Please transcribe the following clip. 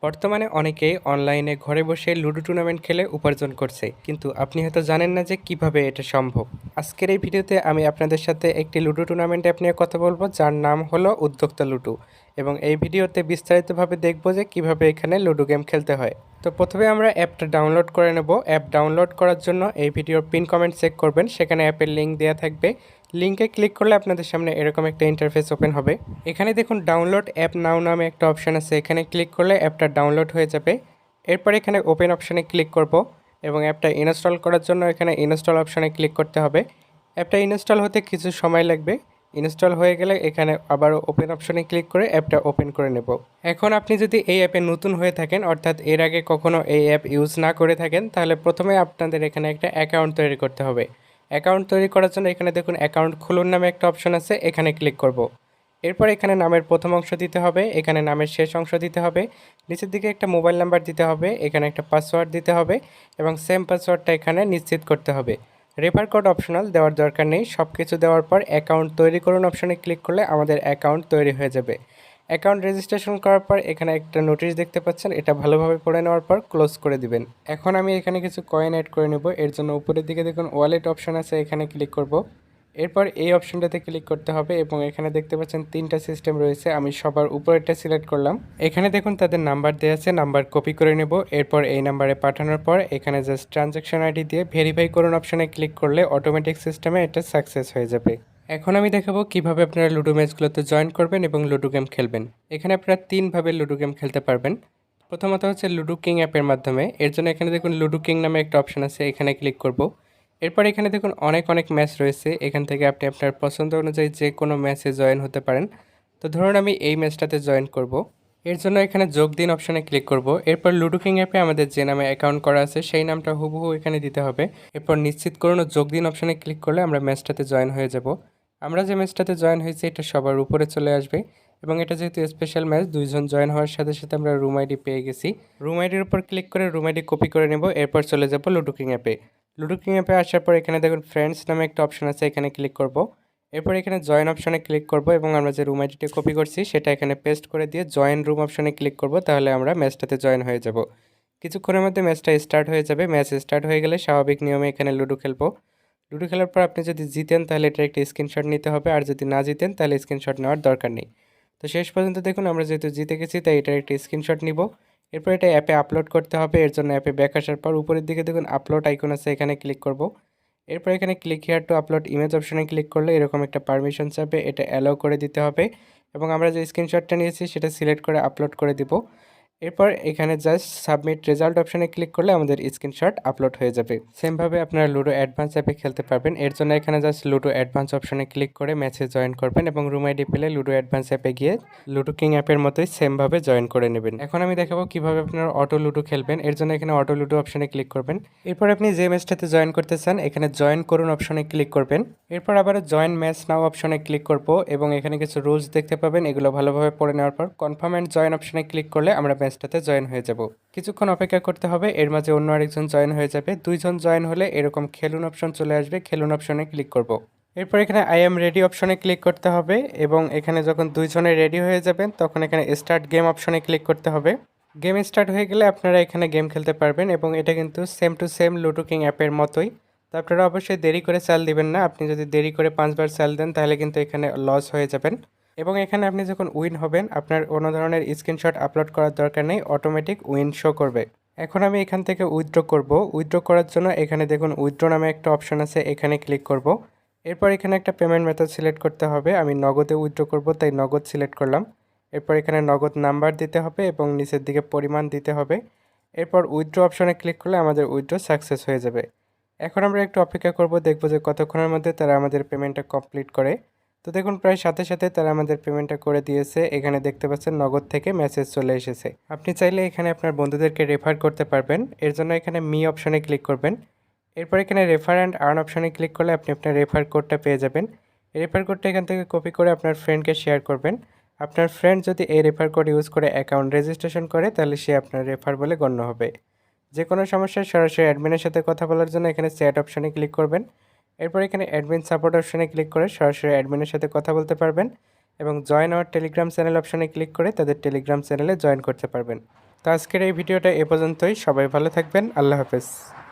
বর্তমানে অনেকেই অনলাইনে ঘরে বসে লুডো টুর্নামেন্ট খেলে উপার্জন করছে, কিন্তু আপনি হয়তো জানেন না যে কিভাবে এটা সম্ভব। আজকের এই ভিডিওতে আমি আপনাদের সাথে একটি লুডো টুর্নামেন্ট অ্যাপ নিয়ে কথা বলবো, যার নাম হলো উদ্যোক্তা লুডো। এবং এই ভিডিওতে বিস্তারিতভাবে দেখবো যে কিভাবে এখানে লুডো গেম খেলতে হয়। তো প্রথমে আমরা অ্যাপটা ডাউনলোড করে নেব। অ্যাপ ডাউনলোড করার জন্য এই ভিডিওর পিন কমেন্ট চেক করবেন, সেখানে অ্যাপের লিঙ্ক দেওয়া থাকবে। লিঙ্কে ক্লিক করলে আপনাদের সামনে এরকম একটা ইন্টারফেস ওপেন হবে। এখানে দেখুন ডাউনলোড অ্যাপ নাও নামে একটা অপশান আছে, এখানে ক্লিক করলে অ্যাপটা ডাউনলোড হয়ে যাবে। এরপর এখানে ওপেন অপশানে ক্লিক করব এবং অ্যাপটা ইনস্টল করার জন্য এখানে ইনস্টল অপশানে ক্লিক করতে হবে। অ্যাপটা ইনস্টল হতে কিছু সময় লাগবে। ইনস্টল হয়ে গেলে এখানে আবার ওপেন অপশানে ক্লিক করে অ্যাপটা ওপেন করে নেব। এখন আপনি যদি এই অ্যাপে নতুন হয়ে থাকেন, অর্থাৎ এর আগে কখনো এই অ্যাপ ইউজ না করে থাকেন, তাহলে প্রথমে আপনাদের এখানে একটা অ্যাকাউন্ট তৈরি করতে হবে। অ্যাকাউন্ট তৈরি করার জন্য এখানে দেখুন অ্যাকাউন্ট খুলুন নামে একটা অপশন আছে, এখানে ক্লিক করব। এরপর এখানে নামের প্রথম অংশ দিতে হবে, এখানে নামের শেষ অংশ দিতে হবে, নিচের দিকে একটা মোবাইল নাম্বার দিতে হবে, এখানে একটা পাসওয়ার্ড দিতে হবে এবং সেম পাসওয়ার্ডটা এখানে নিশ্চিত করতে হবে। রেফার কোড অপশনাল, দেওয়ার দরকার নেই। সব কিছু দেওয়ার পর অ্যাকাউন্ট তৈরি করুন অপশনে ক্লিক করলে আমাদের অ্যাকাউন্ট তৈরি হয়ে যাবে। অ্যাকাউন্ট রেজিস্ট্রেশন করার পর এখানে একটা নোটিশ দেখতে পাচ্ছেন, এটা ভালোভাবে পড়ে নেওয়ার পর ক্লোজ করে দিবেন। এখন আমি এখানে কিছু কয়েন অ্যাড করে নেব। এর জন্য উপরের দিকে দেখুন ওয়ালেট অপশন আছে, এখানে ক্লিক করব। এরপর এই অপশনটাতে ক্লিক করতে হবে এবং এখানে দেখতে পাচ্ছেন তিনটা সিস্টেম রয়েছে, আমি সবার উপরেরটা সিলেক্ট করলাম। এখানে দেখুন তাদের নাম্বার দেওয়া আছে, নাম্বার কপি করে নেব। এরপর এই নাম্বারে পাঠানোর পর এখানে জাস্ট ট্রানজ্যাকশন আইডি দিয়ে ভেরিফাই করুন অপশনে ক্লিক করলে অটোমেটিক সিস্টেমে এটা সাকসেস হয়ে যাবে। এখন আমি দেখাবো কিভাবে আপনারা লুডো ম্যাচগুলোতে জয়েন করবেন এবং লুডো গেম খেলবেন। এখানে আপনারা তিনভাবে লুডো গেম খেলতে পারবেন। প্রথমত হচ্ছে লুডো কিং অ্যাপের মাধ্যমে। এর জন্য এখানে দেখুন লুডো কিং নামে একটা অপশন আছে, এখানে ক্লিক করব। এরপর এখানে দেখুন অনেক অনেক ম্যাচ রয়েছে, এখান থেকে আপনি আপনার পছন্দ অনুযায়ী যে কোনো ম্যাচে জয়েন হতে পারেন। তো ধরুন আমি এই ম্যাচটাতে জয়েন করব। এর জন্য এখানে যোগ দিন অপশনে ক্লিক করব। এরপর লুডো কিং অ্যাপে আমাদের যে নামে অ্যাকাউন্ট করা আছে সেই নামটা হুবহু এখানে দিতে হবে। এরপর নিশ্চিত করুন ও যোগ দিন অপশনে ক্লিক করলে আমরা ম্যাচটাতে জয়েন হয়ে যাব। আমরা যে ম্যাচটাতে জয়েন হয়েছি এটা সবার উপরে চলে আসবে এবং এটা যেহেতু স্পেশাল ম্যাচ, দুইজন জয়েন হওয়ার সাথে সাথে আমরা রুম আইডি পেয়ে গেছি। রুম আইডির উপর ক্লিক করে রুম আইডি কপি করে নেব। এরপর চলে যাব লুডো কিং অ্যাপে। লুডো কিং অ্যাপে আসার পর এখানে দেখুন ফ্রেন্ডস নামে একটা অপশন আছে, এখানে ক্লিক করব। এরপর এখানে জয়েন অপশনে ক্লিক করব এবং আমরা যে রুম আইডিটা কপি করছি সেটা এখানে পেস্ট করে দিয়ে জয়েন রুম অপশনে ক্লিক করব, তাহলে আমরা ম্যাচটাতে জয়েন হয়ে যাব। কিছুক্ষণের মধ্যে ম্যাচটা স্টার্ট হয়ে যাবে। ম্যাচ স্টার্ট হয়ে গেলে স্বাভাবিক নিয়মে এখানে লুডো খেলবো। লুডো খেলার পর আপনি যদি জিতেন তাহলে এটার একটা স্ক্রিনশট নিতে হবে, আর যদি না জিতেন তাহলে স্ক্রিনশট নেওয়ার দরকার নেই। তো শেষ পর্যন্ত দেখুন আমরা যেহেতু জিতে গেছি তাই এটার একটা স্ক্রিনশট নিব। এরপর এটা অ্যাপে আপলোড করতে হবে। এর জন্য অ্যাপে ব্যাক আসার পর উপরের দিকে দেখুন আপলোড আইকন আছে, এখানে ক্লিক করব। এরপর এখানে click here two upload image অপশনে ক্লিক করলে এরকম একটা পারমিশন চাবে, এটা অ্যালাউ করে দিতে হবে এবং আমরা যে স্ক্রিনশটটা নিয়েছি সেটা সিলেক্ট করে আপলোড করে দিব। এরপর এখানে জাস্ট সাবমিট রেজাল্ট অপশনে ক্লিক করলে আমাদের স্ক্রিনশট আপলোড হয়ে যাবে। সেমভাবে আপনারা লুডো অ্যাডভান্স অ্যাপে খেলতে পারবেন। এর জন্য এখানে জাস্ট লুডো অ্যাডভান্স অপশনে ক্লিক করে ম্যাচে জয়েন করবেন এবং রুম আইডি পেলে লুডো অ্যাডভান্স অ্যাপে গিয়ে লুডো কিং অ্যাপের মতোই সেমভাবে জয়েন করে নেবেন। এখন আমি দেখাবো কিভাবে আপনারা অটো লুডো খেলবেন। এর জন্য এখানে অটো লুডো অপশনে ক্লিক করবেন। এরপর আপনি যে ম্যাচটাতে জয়েন করতে চান এখানে জয়েন করুন অপশনে ক্লিক করবেন। এরপর আবার জয়েন ম্যাচ নাও অপশনে ক্লিক করব এবং এখানে কিছু রুলস দেখতে পাবেন, এগুলো ভালোভাবে পড়ে নেওয়ার পর কনফার্ম অ্যান্ড জয়েন অপশনে ক্লিক করলে আমরা ম্যাচটাতে জয়েন হয়ে যাব। কিছুক্ষণ অপেক্ষা করতে হবে, এর মাঝে অন্য আরেকজন জয়েন হয়ে যাবে। দুইজন জয়েন হলে এরকম খেলুন অপশন চলে আসবে, খেলুন অপশনে ক্লিক করব। এরপর এখানে আই এম রেডি অপশনে ক্লিক করতে হবে এবং এখানে যখন দুইজনে রেডি হয়ে যাবেন তখন এখানে স্টার্ট গেম অপশনে ক্লিক করতে হবে। গেম স্টার্ট হয়ে গেলে আপনারা এখানে গেম খেলতে পারবেন এবং এটা কিন্তু same to same ludo king অ্যাপের মতোই। তো আপনারা অবশ্যই দেরি করে চাল দিবেন না, আপনি যদি দেরি করে 5বার চাল দেন তাহলে কিন্তু এখানে লস হয়ে যাবেন। এবং এখানে আপনি যখন উইন হবেন আপনার কোনো ধরনের স্ক্রিনশট আপলোড করার দরকার নেই, অটোমেটিক উইন শো করবে। এখন আমি এখান থেকে উইথড্র করব। উইথড্র করার জন্য এখানে দেখুন উইথড্র নামে একটা অপশন আছে, এখানে ক্লিক করব। এরপর এখানে একটা পেমেন্ট মেথড সিলেক্ট করতে হবে, আমি নগদে উইথড্র করব তাই নগদ সিলেক্ট করলাম। এরপর এখানে নগদ নাম্বার দিতে হবে এবং নিচের দিকে পরিমাণ দিতে হবে। এরপর উইথড্র অপশনে ক্লিক করলে আমাদের উইথড্র সাকসেস হয়ে যাবে। এখন আমরা একটু অপেক্ষা করব, দেখব যে কতক্ষণের মধ্যে তারা আমাদের পেমেন্টটা কমপ্লিট করে। তো দেখুন প্রায় সাথে সাথে তারা আমাদের পেমেন্টটা করে দিয়েছে, এখানে দেখতে পাচ্ছেন নগদ থেকে মেসেজ চলে এসেছে। আপনি চাইলে এখানে আপনার বন্ধুদেরকে রেফার করতে পারবেন। এর জন্য এখানে মি অপশনে ক্লিক করবেন। এরপর এখানে রেফার অ্যান্ড আর্ন অপশনে ক্লিক করলে আপনি আপনার রেফার কোডটা পেয়ে যাবেন। এই রেফার কোডটা এখান থেকে কপি করে আপনার ফ্রেন্ডকে শেয়ার করবেন। আপনার ফ্রেন্ড যদি এই রেফার কোড ইউজ করে অ্যাকাউন্ট রেজিস্ট্রেশন করে তাহলে সে আপনার রেফার বলে গণ্য হবে। যে কোনো সমস্যায় সরাসরি অ্যাডমিনের সাথে কথা বলার জন্য এখানে চ্যাট অপশনে ক্লিক করবেন। এরপর এখানে অ্যাডমিন সাপোর্ট অপশনে ক্লিক করে সরাসরি অ্যাডমিনের সাথে কথা বলতে পারবেন এবং জয়েন আওয়ার টেলিগ্রাম চ্যানেল অপশনে ক্লিক করে তাদের টেলিগ্রাম চ্যানেলে জয়েন করতে পারবেন। তো আজকের এই ভিডিওটা এ পর্যন্তই। সবাই ভালো থাকবেন। আল্লাহ হাফেজ।